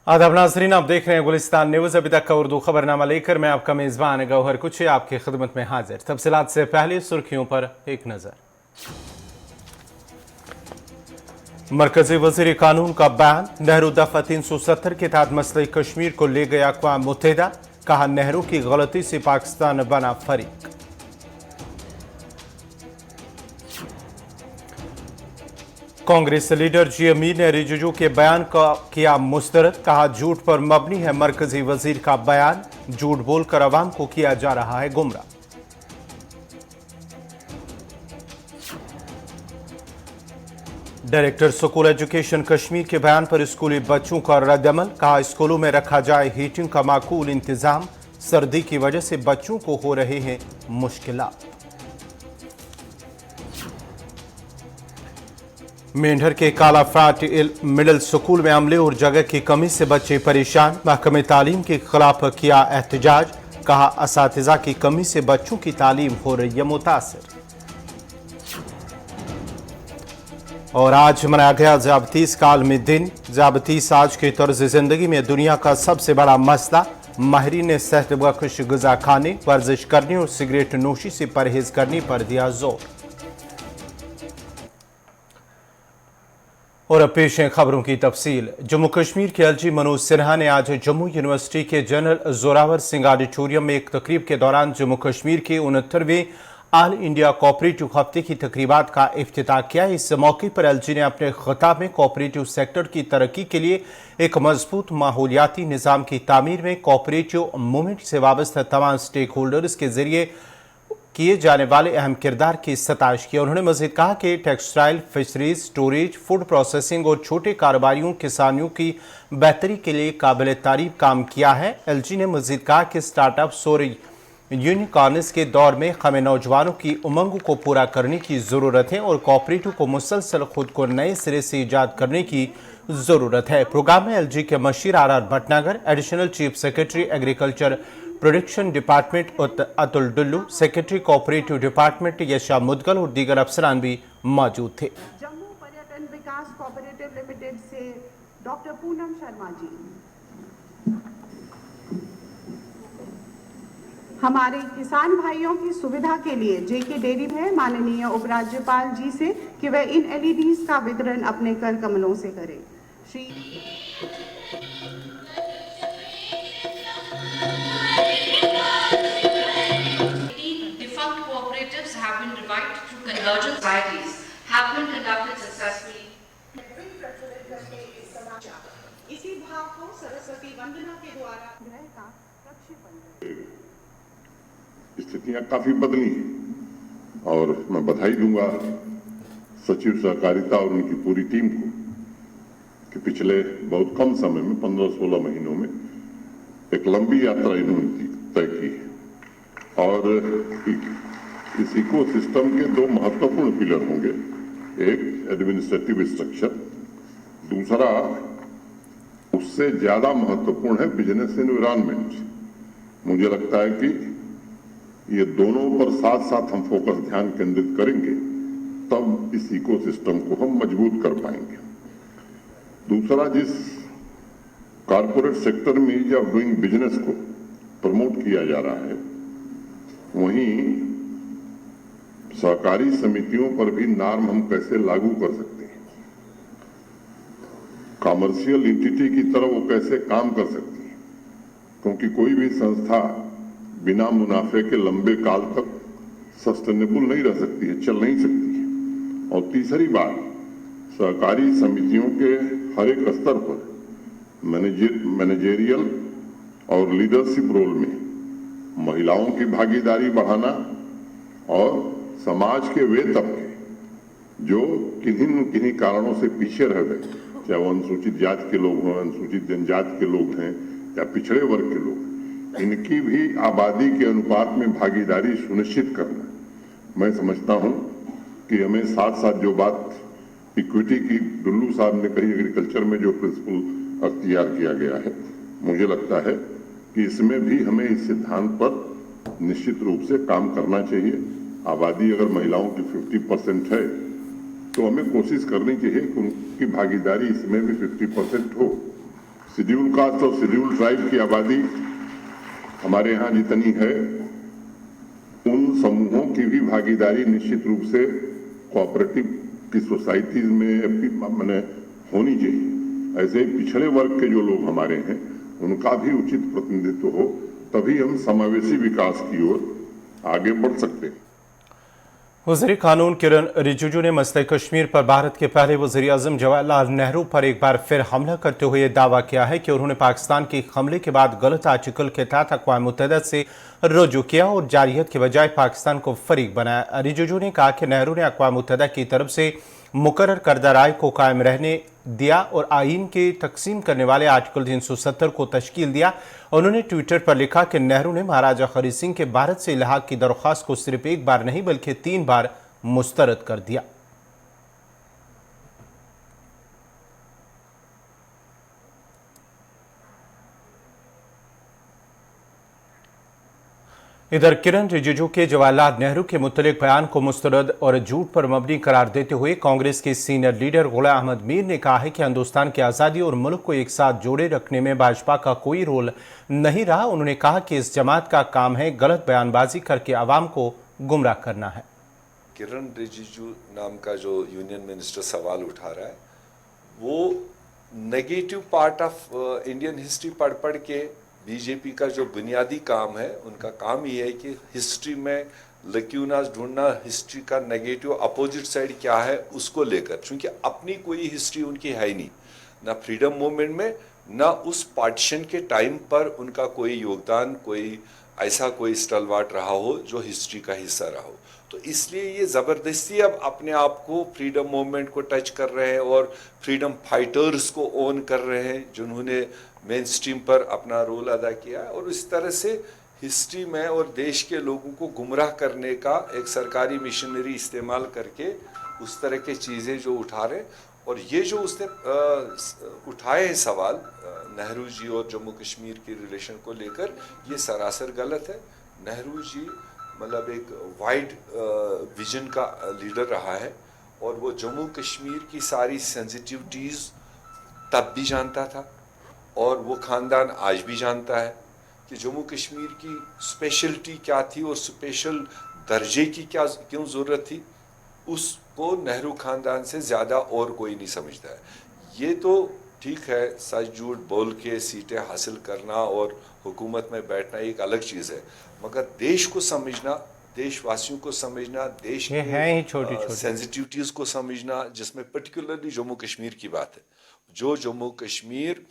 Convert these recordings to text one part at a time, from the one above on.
आदाब नाज़रीन, आप देख रहे हैं गुलिस्तान न्यूज़। अभी तक का उर्दू खबरनामा लेकर मैं आपका मेज़बान गौहर कुछ आपकी खिदमत में हाजिर। तफसीलात से पहले सुर्खियों पर एक नज़र। मरकजी वज़ीर कानून का बयान, नेहरू दफ़ा 370 के तहत मसले कश्मीर को ले गया अक़वाम मुत्तहिदा, कहा नेहरू की गलती से पाकिस्तान बना फरीक। कांग्रेस लीडर जी अमीर ने रिजिजू के बयान का किया मुस्तरद, कहा झूठ पर मबनी है मरकजी वजीर का बयान, झूठ बोलकर अवाम को किया जा रहा है गुमराह। डायरेक्टर स्कूल एजुकेशन कश्मीर के बयान पर स्कूली बच्चों का रद्दअमल, कहा स्कूलों में रखा जाए हीटिंग का माकूल इंतजाम, सर्दी की वजह से बच्चों को हो रहे हैं मुश्किलात। मेंढर के काला फ्राट मिडिल स्कूल में अमले और जगह की कमी से बच्चे परेशान, महकमे तालीम के खिलाफ किया एहतजाज, कहा असातिज़ा की कमी से बच्चों की तालीम हो रही है मुतासिर। और आज मनाया गया ज़याबतीस का आलमी दिन। ज़याबतीस आज के तर्ज ज़िंदगी में दुनिया का सबसे बड़ा मसला, माहिरीन ने सेहत बख्श ग़िज़ा खाने, वर्जिश करने और सिगरेट नोशी से परहेज करने पर दिया जोर। और अब पेश है खबरों की तफसील। जम्मू कश्मीर के एलजी मनोज सिन्हा ने आज जम्मू यूनिवर्सिटी के जनरल जोरावर सिंह ऑडिटोरियम में एक तकरीब के दौरान जम्मू कश्मीर के 69वें ऑल इंडिया कोऑपरेटिव हफ्ते की तकरीबात का इफ्तिताह किया। इस मौके पर एलजी ने अपने खिताब में कोऑपरेटिव सेक्टर की तरक्की के लिए एक मजबूत माहौलियाती निज़ाम की तामीर में कोऑपरेटिव मूवमेंट से वाबस्ता तमाम स्टेक होल्डर्स के जरिए किए जाने वाले अहम किरदार की सताइश की। उन्होंने मजीद कहा कि textile, fisheries, storage, food processing और छोटे कारोबारियों किसानियों की बेहतरी के लिए काबिल तारीफ काम किया है। एलजी ने मजीद कहा कि स्टार्टअप्स और यूनिकॉर्न्स के दौर में हमें नौजवानों की उमंग को पूरा करने की ज़रूरत है और कोऑपरेटिव को मुसलसल खुद को नए सिरे से ईजाद करने की ज़रूरत है। प्रोग्राम में एलजी के मशीर R Bhatnagar, additional chief secretary agriculture production department Atul Dulloo, secretary cooperative department Yasha Mudgal और दीगर अफसरान भी मौजूद थे। जम्मू पर्यटन विकास कोऑपरेटिव लिमिटेड से डॉक्टर पूनम शर्मा जी, हमारे किसान भाइयों की सुविधा के लिए जेके डेयरी है माननीय उपराज्यपाल जी से कि वह इन एलईडीज का वितरण अपने कर कमलों से करें। Shri convergent societies have been conducted successfully. इसी भाव को सरस्वती वंदना के द्वारा ग्रह का प्रक्षेपण। स्थितियां काफी बदली हैं और मैं बधाई दूंगा सचिव सहकारिता और उनकी पूरी टीम को कि पिछले बहुत कम समय में 15-16 महीनों में एक लंबी यात्रा इन्होंने तय की है। और इस इकोसिस्टम के दो महत्वपूर्ण पिलर होंगे, एक एडमिनिस्ट्रेटिव स्ट्रक्चर, दूसरा उससे ज्यादा महत्वपूर्ण है बिजनेस एनवायरनमेंट। मुझे लगता है कि ये दोनों पर साथ साथ हम फोकस ध्यान केंद्रित करेंगे तब इस इकोसिस्टम को हम मजबूत कर पाएंगे। दूसरा, जिस कारपोरेट सेक्टर में ईज ऑफ डूइंग बिजनेस को प्रमोट किया जा रहा है, वहीं सहकारी समितियों पर भी नॉर्म हम कैसे लागू कर सकते हैं, कॉमर्शियल एंटिटी की तरह वो कैसे काम कर सकती है, क्योंकि कोई भी संस्था बिना मुनाफे के लंबे काल तक सस्टेनेबल नहीं रह सकती है, चल नहीं सकती है। और तीसरी बात, सहकारी समितियों के हर एक स्तर पर मैनेजेरियल और लीडरशिप रोल में महिलाओं की भागीदारी बढ़ाना और समाज के वे तबके जो किन्हीं कारणों से पीछे रह गए, चाहे वो अनुसूचित जाति के लोग हों, अनुसूचित जनजाति के लोग हैं या पिछड़े वर्ग के लोग, इनकी भी आबादी के अनुपात में भागीदारी सुनिश्चित करना। मैं समझता हूं कि हमें साथ साथ जो बात इक्विटी की डुल्लू साहब ने कही, एग्रीकल्चर में जो प्रिंसिपल अख्तियार किया गया है, मुझे लगता है कि इसमें भी हमें इस सिद्धांत पर निश्चित रूप से काम करना चाहिए। आबादी अगर महिलाओं की 50% है तो हमें कोशिश करनी चाहिए कि उनकी भागीदारी इसमें भी 50% हो। शेड्यूल कास्ट और शेड्यूल ट्राइब की आबादी हमारे यहाँ जितनी है, उन समूहों की भी भागीदारी निश्चित रूप से कोऑपरेटिव की सोसाइटीज में मैंने होनी चाहिए। ऐसे पिछड़े वर्ग के जो लोग हमारे हैं उनका भी उचित प्रतिनिधित्व हो, तभी हम समावेशी विकास की ओर आगे बढ़ सकते हैं। वज़ीर कानून किरण रिजिजू ने मसले कश्मीर पर भारत के पहले वज़ीर आज़म जवाहरलाल नेहरू पर एक बार फिर हमला करते हुए दावा किया है कि उन्होंने पाकिस्तान के हमले के बाद गलत आर्टिकल के तहत अक़वाम मुत्तहिदा से रुजू किया और जारहियत के बजाय पाकिस्तान को फरीक बनाया। रिजिजू ने कहा कि नेहरू ने अक़वाम मुत्तहिदा की तरफ से मुकर्रर करदा राय को कायम रहने दिया और आइन के तकसीम करने वाले आर्टिकल 370 को तश्कील दिया। उन्होंने ट्विटर पर लिखा कि नेहरू ने महाराजा खरी सिंह के भारत से इलाहाक की दरख्वास्त को सिर्फ एक बार नहीं बल्कि 3 बार मुस्तरद कर दिया। इधर किरण रिजिजू के जवाहरलाल नेहरू के मुतल्लिक बयान को मुस्तरद और झूठ पर मबनी करार देते हुए कांग्रेस के सीनियर लीडर गुलाम अहमद मीर ने कहा है कि हिंदुस्तान की आज़ादी और मुल्क को एक साथ जोड़े रखने में भाजपा का कोई रोल नहीं रहा। उन्होंने कहा कि इस जमात का काम है गलत बयानबाजी करके आवाम को गुमराह करना है। किरण रिजिजू नाम का जो यूनियन मिनिस्टर सवाल उठा रहा है, वो negative part of Indian history पढ़ पढ़ के बीजेपी का जो बुनियादी काम है, उनका काम ये है कि हिस्ट्री में लक्यूनास ढूंढना, हिस्ट्री का नेगेटिव अपोजिट साइड क्या है उसको लेकर, क्योंकि अपनी कोई हिस्ट्री उनकी है ही नहीं, ना फ्रीडम मूवमेंट में ना उस पार्टीशन के टाइम पर उनका कोई योगदान, कोई ऐसा कोई स्टलवार्ट रहा हो जो हिस्ट्री का हिस्सा रहा हो। तो इसलिए ये ज़बरदस्ती अब अपने आप को फ्रीडम मूवमेंट को टच कर रहे हैं और फ्रीडम फाइटर्स को ओन कर रहे हैं जिन्होंने मेन स्ट्रीम पर अपना रोल अदा किया है, और इस तरह से हिस्ट्री में और देश के लोगों को गुमराह करने का एक सरकारी मिशनरी इस्तेमाल करके उस तरह के चीज़ें जो उठा रहे। और ये जो उसने उठाए हैं सवाल नेहरू जी और जम्मू कश्मीर के रिलेशन को लेकर, ये सरासर गलत है। नेहरू जी मतलब एक वाइड विजन का लीडर रहा है और वो जम्मू कश्मीर की सारी सेंसिटिविटीज़ तब भी जानता था और वो ख़ानदान आज भी जानता है कि जम्मू कश्मीर की स्पेशलिटी क्या थी और स्पेशल दर्जे की क्यों ज़रूरत थी, उसको नेहरू ख़ानदान से ज़्यादा और कोई नहीं समझता है। ये तो ठीक है, सच झूठ बोल के सीटें हासिल करना और हुकूमत में बैठना एक अलग चीज़ है, मगर देश को समझना, देशवासियों को समझना, देश के सेंसिटिविटीज़ को समझना, जिसमें पर्टिकुलरली जम्मू कश्मीर की बात है, जो जम्मू कश्मीर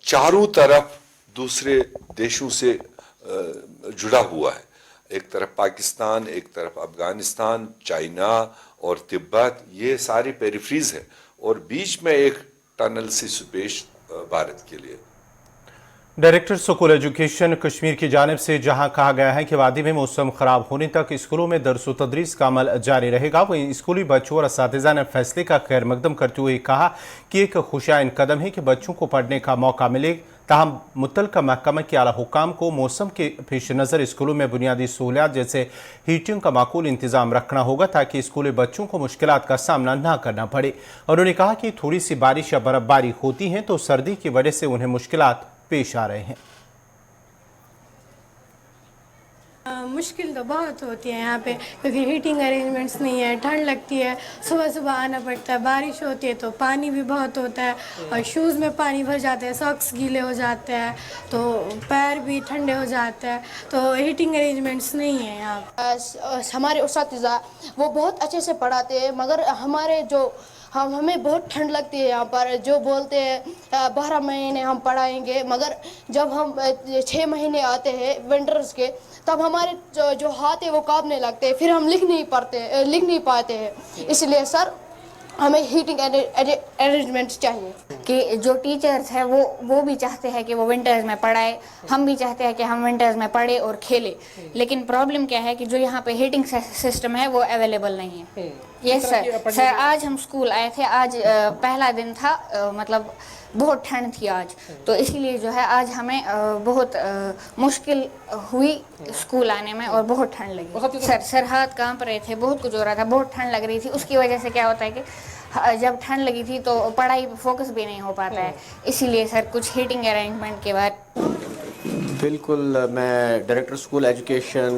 चारों तरफ दूसरे देशों से जुड़ा हुआ है, एक तरफ पाकिस्तान, एक तरफ अफगानिस्तान, चाइना और तिब्बत, ये सारी पेरिफ्रीज है और बीच में एक टनल से स्पेस भारत के लिए। डायरेक्टर स्कूल एजुकेशन कश्मीर की जानिब से जहां कहा गया है कि वादी में मौसम खराब होने तक स्कूलों में दर्स व तदरीस का अमल जारी रहेगा, वहीं स्कूली बच्चों और असातिज़ा ने फैसले का खैर मकदम करते हुए कहा कि एक खुशाइन कदम है कि बच्चों को पढ़ने का मौका मिले। ताहम मुतल्लिका महकमा के आला हुकाम को मौसम के पेश नज़र स्कूलों में बुनियादी सहूलियात जैसे हीटिंग का माकूल इंतज़ाम रखना होगा ताकि स्कूली बच्चों को मुश्किलात का सामना ना करना पड़े। उन्होंने कहा कि थोड़ी सी बारिश या बर्फबारी होती है तो सर्दी की वजह से उन्हें मुश्किलात पेश आ रहे हैं। मुश्किल तो बहुत होती है यहाँ पे, क्योंकि हीटिंग अरेंजमेंट्स नहीं है, ठंड लगती है, सुबह सुबह आना पड़ता है, बारिश होती है तो पानी भी बहुत होता है और शूज़ में पानी भर जाता है, सॉक्स गीले हो जाते हैं तो पैर भी ठंडे हो जाते हैं, तो हीटिंग अरेंजमेंट्स नहीं है यहाँ। हमारे उस्ताद वो बहुत अच्छे से पढ़ाते हैं, मगर हमारे जो हमें बहुत ठंड लगती है यहाँ पर, जो बोलते हैं 12 महीने हम पढ़ाएंगे, मगर जब हम 6 महीने आते हैं विंटर्स के, तब हमारे जो हाथ है वो कांपने लगते हैं, फिर हम लिख नहीं पाते हैं। इसलिए सर हमें हीटिंग अरेंजमेंट्स चाहिए कि जो टीचर्स हैं वो भी चाहते हैं कि वो विंटर्स में पढ़ाए, हम भी चाहते हैं कि हम विंटर्स में पढ़े और खेले, लेकिन प्रॉब्लम क्या है कि जो यहाँ पे हीटिंग सिस्टम है वो अवेलेबल नहीं है। यस सर, आज हम स्कूल आए थे, आज पहला दिन था, मतलब बहुत ठंड थी आज, तो इसीलिए जो है आज हमें बहुत मुश्किल हुई स्कूल आने में और बहुत ठंड लगी। सर हाथ कांप रहे थे, बहुत कुछ हो रहा था, बहुत ठंड लग रही थी। उसकी वजह से क्या होता है कि जब ठंड लगी थी तो पढ़ाई पे फोकस भी नहीं हो पाता है, इसीलिए सर कुछ हीटिंग अरेंजमेंट के बाद। बिल्कुल, मैं director school education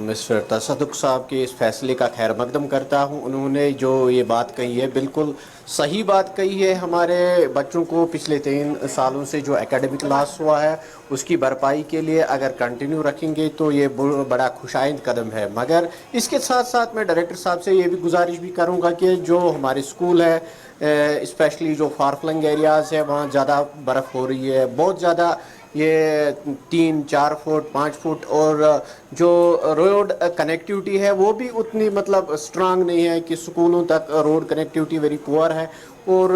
mister Tassaduq साहब के इस फैसले का खैर मकदम करता हूं। उन्होंने जो ये बात कही है बिल्कुल सही बात कही है। हमारे बच्चों को पिछले 3 सालों से जो एकेडमिक लॉस हुआ है उसकी भरपाई के लिए अगर कंटिन्यू रखेंगे तो ये बड़ा खुशाइंद कदम है। मगर इसके साथ साथ मैं डायरेक्टर साहब से ये भी गुजारिश भी करूँगा कि जो हमारे स्कूल है, स्पेशली जो फार फ्लंग एरियाज़ है, वहाँ ज़्यादा बर्फ़ हो रही है, बहुत ज़्यादा, ये 3-4 फुट 5 फुट, और जो रोड कनेक्टिविटी है वो भी उतनी मतलब स्ट्रांग नहीं है कि स्कूलों तक रोड कनेक्टिविटी वेरी पुअर है। और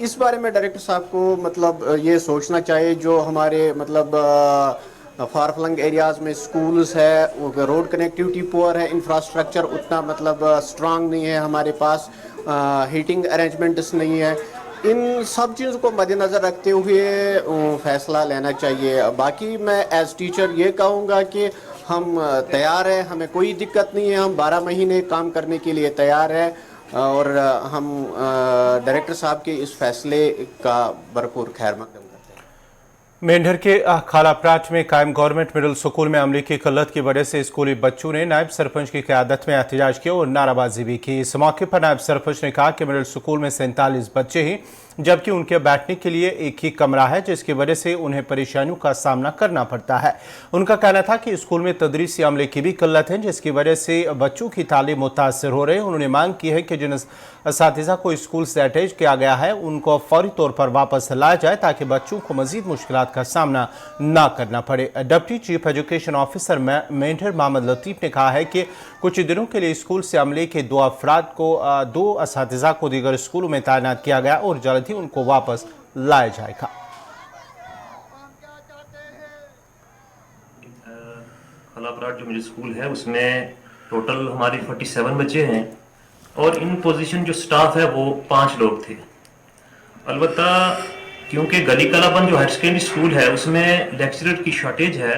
इस बारे में डायरेक्टर साहब को मतलब ये सोचना चाहिए, जो हमारे मतलब फार फ्लंग एरियाज़ में स्कूल्स है, रोड कनेक्टिविटी पुअर है, इंफ्रास्ट्रक्चर उतना मतलब स्ट्रांग नहीं है हमारे पास, हीटिंग अरेंजमेंट्स नहीं है। इन सब चीज़ों को मद्देनज़र रखते हुए फ़ैसला लेना चाहिए। बाकी मैं एज़ टीचर ये कहूँगा कि हम तैयार हैं, हमें कोई दिक्कत नहीं है, हम 12 महीने काम करने के लिए तैयार हैं, और हम डायरेक्टर साहब के इस फैसले का भरपूर खैर मकदम करते हैं। मेंढर के खालाप्राट में कायम गवर्नमेंट मिडिल स्कूल में अमले की किल्लत की वजह से स्कूली बच्चों ने नायब सरपंच की क़यादत में एहतजाज किया और नाराबाजी भी की। इस मौके पर नायब सरपंच ने कहा कि मिडिल स्कूल में 47 बच्चे हैं, जबकि उनके बैठने के लिए एक ही कमरा है, जिसकी वजह से उन्हें परेशानियों का सामना करना पड़ता है। उनका कहना था कि स्कूल में तदरीसी अमले की भी किल्लत है, जिसकी वजह से बच्चों की तालीम मुतासर हो रही है। उन्होंने मांग की है कि जिन असातिज़ा को स्कूल से अटैच किया गया है उनको फौरी तौर पर वापस लाया जाए, ताकि बच्चों को मजीद मुश्किलात का सामना ना करना पड़े। Deputy chief education officer Mendhar Mohammad Latif ने कहा है कि कुछ दिनों के लिए स्कूल से अमले के 2 अफराद को 2 असातिज़ा को दीगर स्कूलों में तैनात किया गया और जल्द ही उनको वापस लाया जाएगा। खालाप्राट जो मिडिल स्कूल है उसमें टोटल हमारी 47 बच्चे हैं, और इन पोजीशन जो स्टाफ है वो 5 लोग थे। अलबत्ता क्योंकि गली कलाबंद जो हायर सेकेंडरी स्कूल है उसमें लेक्चरर की शॉर्टेज है,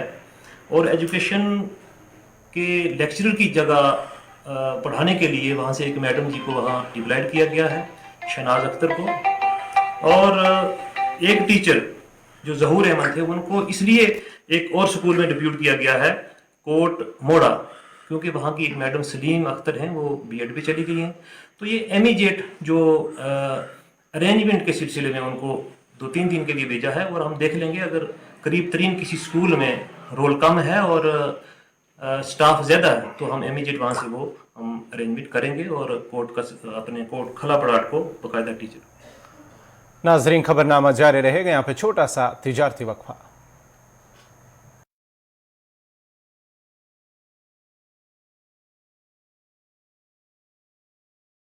और एजुकेशन के लेक्चरर की जगह पढ़ाने के लिए वहाँ से एक मैडम जी को वहाँ डिप्लॉयड किया गया है, शहनाज अख्तर को, और एक टीचर जो जहूर अहमद थे उनको इसलिए एक और स्कूल में डिप्यूट किया गया है, कोट मोड़ा, क्योंकि वहाँ की एक मैडम सलीम अख्तर हैं वो बीएड पे चली गई हैं। तो ये इमीडिएट जो अरेंजमेंट के सिलसिले में उनको 2-3 दिन के लिए भेजा है, और हम देख लेंगे अगर करीब तरीन किसी स्कूल में रोल कम है और स्टाफ ज़्यादा है तो हम इमीडिएट वहाँ से वो हम अरेंजमेंट करेंगे और अपने कोर्ट खालाप्राट को बाकायदा टीचर। नाजरीन, खबरनामा जारी रहेगा। यहाँ पे छोटा सा तिजारती वक्फा।